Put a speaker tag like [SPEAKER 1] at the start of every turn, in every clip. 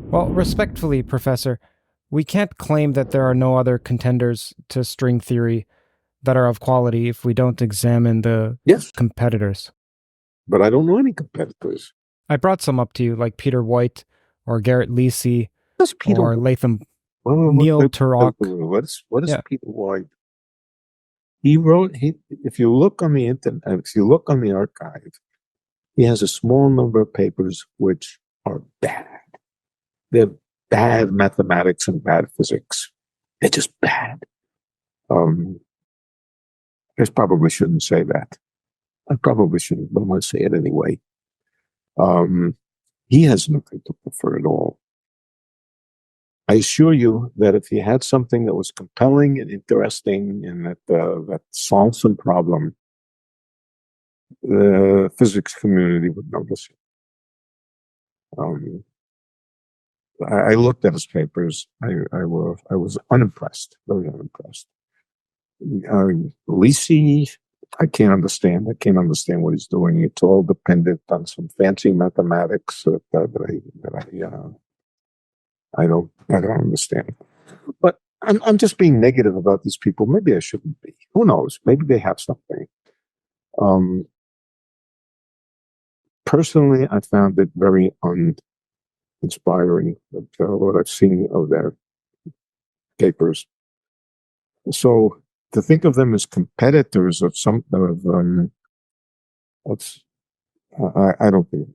[SPEAKER 1] Well, respectfully, Professor, we can't claim that there are no other contenders to string theory that are of quality if we don't examine the
[SPEAKER 2] Yes,
[SPEAKER 1] competitors.
[SPEAKER 2] but I don't know any competitors.
[SPEAKER 1] I brought some up to you, like Peter White or Garrett Lisi
[SPEAKER 2] What's Peter
[SPEAKER 1] or
[SPEAKER 2] White?
[SPEAKER 1] Latham
[SPEAKER 2] What,
[SPEAKER 1] Neil Turok.
[SPEAKER 2] what is
[SPEAKER 1] Yeah.
[SPEAKER 2] Peter White? He wrote. If you look on the internet, if you look on the archive, he has a small number of papers which are bad. They're bad mathematics and bad physics. They're just bad. Um, I probably shouldn't say that. I probably shouldn't, but I'm going to say it anyway. Um, he has nothing to prefer at all. I assure you that if he had something that was compelling and interesting and that solved some problem, the physics community would notice it. I looked at his papers. I was unimpressed, very unimpressed. Lisi, I can't understand. I can't understand what he's doing. It's all dependent on some fancy mathematics I don't understand. But I'm just being negative about these people. Maybe I shouldn't be. Who knows? Maybe they have something. Um, Personally, I found it very uninspiring, what I've seen of their papers. So to think of them as competitors of some of what's I don't think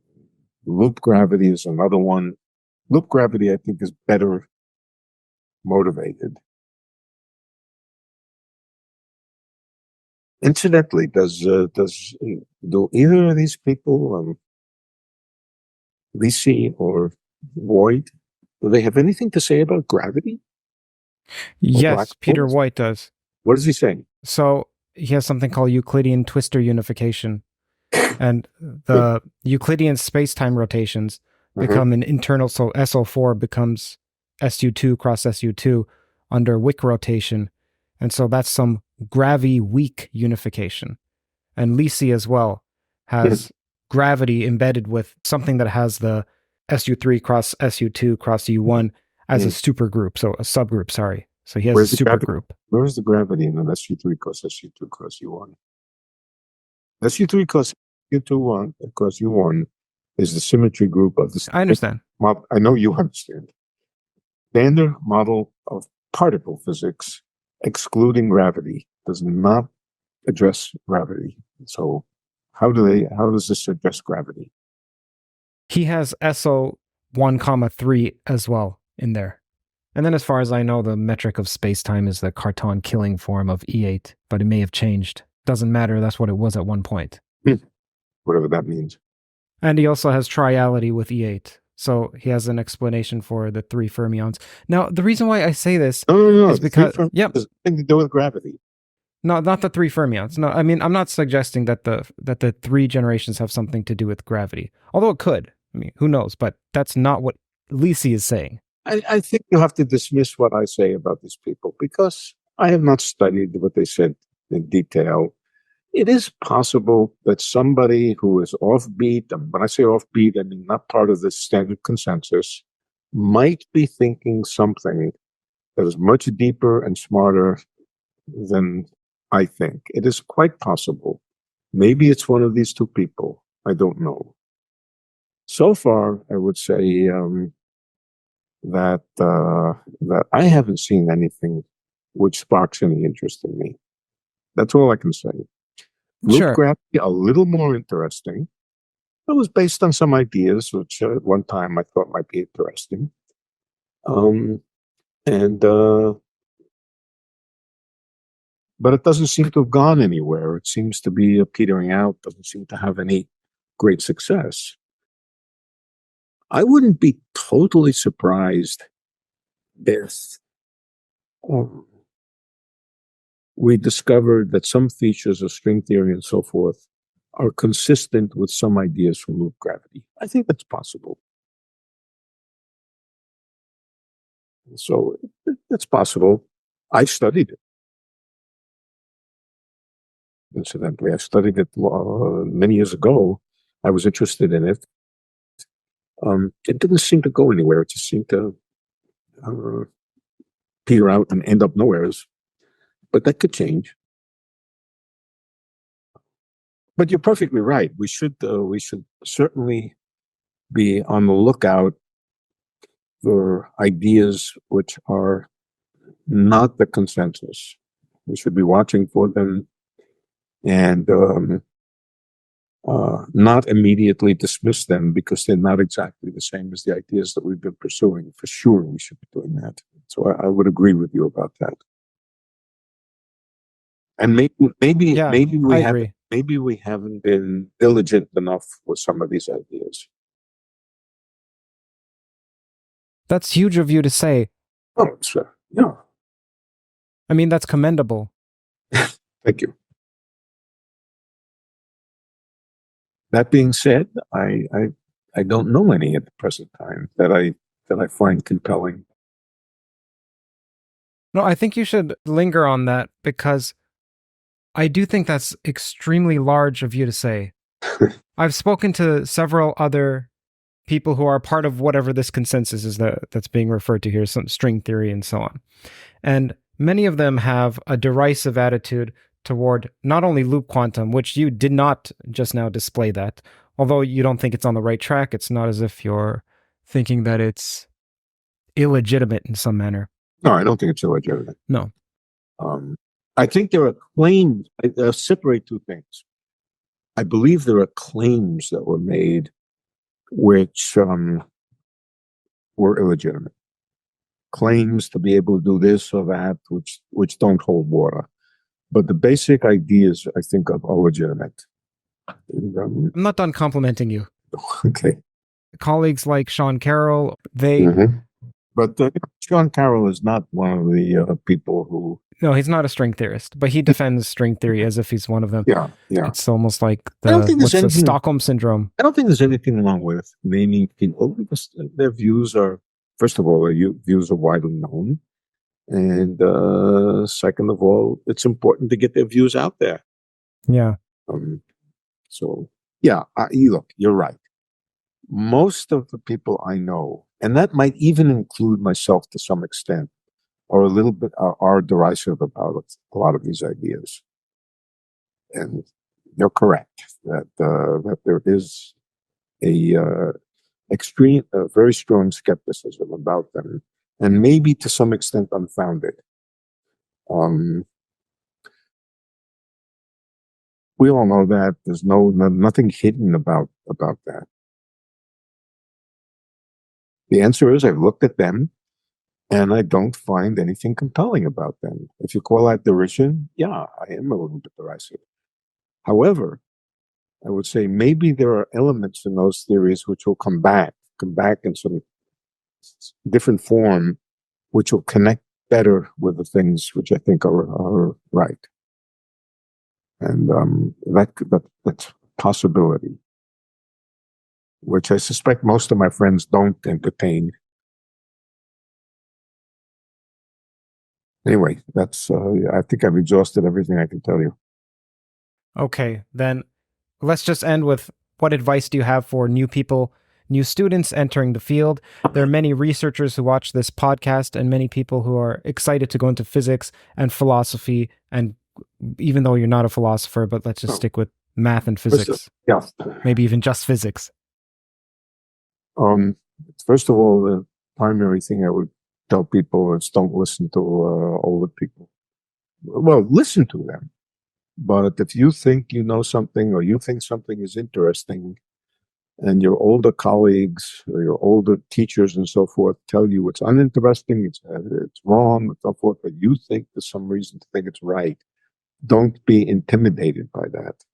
[SPEAKER 2] loop gravity is another one. Loop gravity, I think, is better motivated. Incidentally, do either of these people, Lisi or Void, do they have anything to say about gravity or black
[SPEAKER 1] Yes, Peter
[SPEAKER 2] holes?
[SPEAKER 1] White does.
[SPEAKER 2] What does he say?
[SPEAKER 1] So he has something called Euclidean twistor unification. And
[SPEAKER 2] Good.
[SPEAKER 1] the Euclidean space-time rotations
[SPEAKER 2] Uh-huh.
[SPEAKER 1] become an internal, so SO4 becomes SU2 cross SU2 under Wick rotation. And so that's some gravity-weak unification. And Lisi as well has gravity embedded with something that has the SU3 cross SU2 cross U1 as a supergroup, so a subgroup, sorry. So he has a
[SPEAKER 2] Where's the gravity?
[SPEAKER 1] supergroup.
[SPEAKER 2] Where's the gravity in an SU3 cross SU2 cross U1? SU3 cross U2 cross U1 is the symmetry group of the
[SPEAKER 1] I understand.
[SPEAKER 2] model. I know you understand. Standard model of particle physics, excluding gravity, does not address gravity. So how does this address gravity?
[SPEAKER 1] He has SO1, comma 3 as well in there. And then as far as I know, the metric of space-time is the Cartan killing form of E8, but it may have changed. Doesn't matter, that's what it was at one point.
[SPEAKER 2] Whatever that means.
[SPEAKER 1] And he also has triality with E8. So he has an explanation for the three fermions. Now, the reason why I say this
[SPEAKER 2] No.
[SPEAKER 1] is because, yep,
[SPEAKER 2] There's nothing to do with gravity.
[SPEAKER 1] no, not the three fermions. No, I mean, I'm not suggesting that the three generations have something to do with gravity. Although it could. I mean, who knows? But that's not what Lisi is saying.
[SPEAKER 2] I think you have to dismiss what I say about these people because I have not studied what they said in detail. It is possible that somebody who is offbeat, and when I say offbeat, I mean not part of the standard consensus, might be thinking something that is much deeper and smarter than I think. It is quite possible. Maybe it's one of these two people. I don't know. So far, I would say that I haven't seen anything which sparks any interest in me. That's all I can say. Loop
[SPEAKER 1] Sure.
[SPEAKER 2] gravity, a little more interesting. It was based on some ideas, which at one time I thought might be interesting. Um, and But it doesn't seem to have gone anywhere. It seems to be petering out. Doesn't seem to have any great success. I wouldn't be totally surprised if we discovered that some features of string theory and so forth are consistent with some ideas from loop gravity. I think that's possible. So it's possible. I studied it. Incidentally, I studied it many years ago. I was interested in it. It didn't seem to go anywhere. It just seemed to uh, peter out and end up nowheres. But that could change. But you're perfectly right. We should certainly be on the lookout for ideas which are not the consensus. We should be watching for them and not immediately dismiss them because they're not exactly the same as the ideas that we've been pursuing. For sure, we should be doing that. So I would agree with you about that. And
[SPEAKER 1] Yeah, I agree.
[SPEAKER 2] maybe we haven't been diligent enough with some of these ideas.
[SPEAKER 1] That's huge of you to say.
[SPEAKER 2] Oh, sure. Yeah.
[SPEAKER 1] I mean, that's commendable.
[SPEAKER 2] Thank you. That being said, I don't know any at the present time that I find compelling.
[SPEAKER 1] No, I think you should linger on that because I do think that's extremely large of you to say. I've spoken to several other people who are part of whatever this consensus is that's being referred to here, some string theory and so on. And many of them have a derisive attitude toward not only loop quantum, which you did not just now display that, although you don't think it's on the right track, it's not as if you're thinking that it's illegitimate in some manner.
[SPEAKER 2] No, I don't think it's illegitimate.
[SPEAKER 1] No.
[SPEAKER 2] I think there are claims. I separate two things. I believe there are claims that were made which were illegitimate. Claims to be able to do this or that, which don't hold water. But the basic ideas, I think, are legitimate. And,
[SPEAKER 1] I'm not done complimenting you.
[SPEAKER 2] okay.
[SPEAKER 1] Colleagues like Sean Carroll, they...
[SPEAKER 2] Mm-hmm. But Sean Carroll is not one of the people who...
[SPEAKER 1] No, he's not a string theorist, but he defends string theory as if he's one of them.
[SPEAKER 2] Yeah.
[SPEAKER 1] It's almost like the Stockholm syndrome.
[SPEAKER 2] I don't think there's anything wrong with naming people because their views are, first of all, their views are widely known. And second of all, it's important to get their views out there.
[SPEAKER 1] Yeah.
[SPEAKER 2] So, yeah, look, you're right. Most of the people I know, and that might even include myself to some extent, are a little bit are derisive about a lot of these ideas. And you're correct that there is a very strong skepticism about them, and maybe to some extent unfounded. We all know that there's nothing hidden about that. The answer is I've looked at them and I don't find anything compelling about them. If you call that derision, yeah, I am a little bit derisive. However, I would say maybe there are elements in those theories which will come back in some different form, which will connect better with the things which I think are right. And that's a possibility, which I suspect most of my friends don't entertain. Anyway, that's I think I've exhausted everything I can tell you.
[SPEAKER 1] Okay, then let's just end with what advice do you have for new people, new students entering the field? There are many researchers who watch this podcast and many people who are excited to go into physics and philosophy, and even though you're not a philosopher, but let's just stick with math and physics.
[SPEAKER 2] Yeah.
[SPEAKER 1] Maybe even just physics.
[SPEAKER 2] First of all, the primary thing I would tell people is don't listen to older people. Well, listen to them. But if you think you know something or you think something is interesting and your older colleagues or your older teachers and so forth tell you it's uninteresting, it's wrong, and so forth, but you think there's some reason to think it's right, don't be intimidated by that.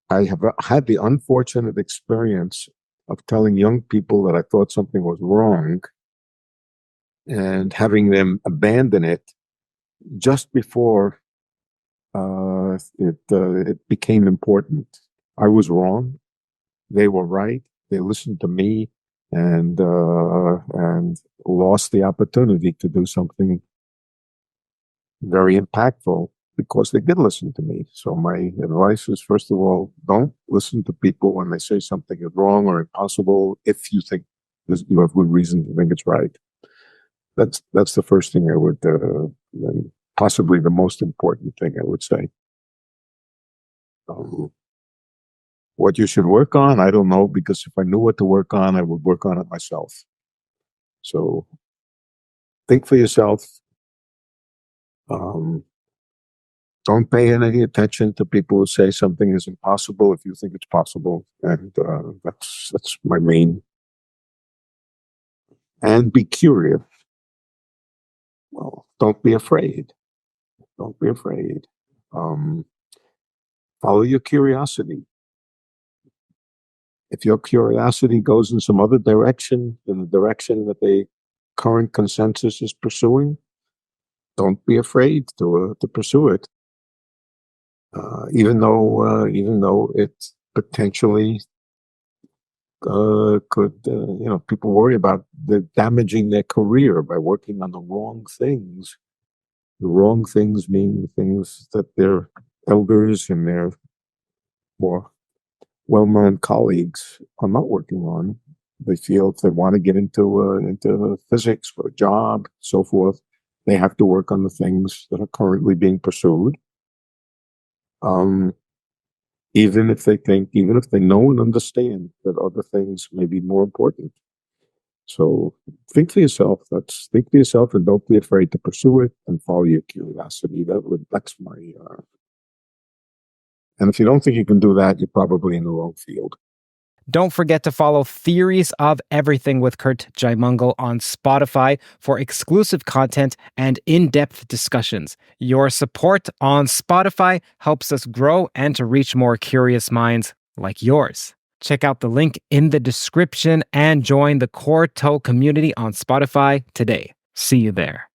[SPEAKER 2] I have had the unfortunate experience of telling young people that I thought something was wrong and having them abandon it just before it became important. I was wrong. They were right. They listened to me and lost the opportunity to do something very impactful because they did listen to me. So my advice is, first of all, don't listen to people when they say something is wrong or impossible if you think you have good reason to think it's right. That's the first thing I would, and possibly the most important thing I would say. What you should work on, I don't know, because if I knew what to work on, I would work on it myself. So think for yourself. Don't pay any attention to people who say something is impossible if you think it's possible, and that's my main. And be curious. Well, don't be afraid. Don't be afraid. Follow your curiosity. If your curiosity goes in some other direction than the direction that the current consensus is pursuing, don't be afraid to pursue it. Even though it potentially could, people worry about damaging their career by working on the wrong things. The wrong things mean things that their elders and their more well-known colleagues are not working on. They feel if they want to get into physics for a job, so forth, they have to work on the things that are currently being pursued. Even if they know and understand that other things may be more important. So think for yourself. Think for yourself, and don't be afraid to pursue it and follow your curiosity. That's my. And if you don't think you can do that, you're probably in the wrong field.
[SPEAKER 1] Don't forget to follow Theories of Everything with Curt Jaimungal on Spotify for exclusive content and in-depth discussions. Your support on Spotify helps us grow and to reach more curious minds like yours. Check out the link in the description and join the Core Toe community on Spotify today. See you there.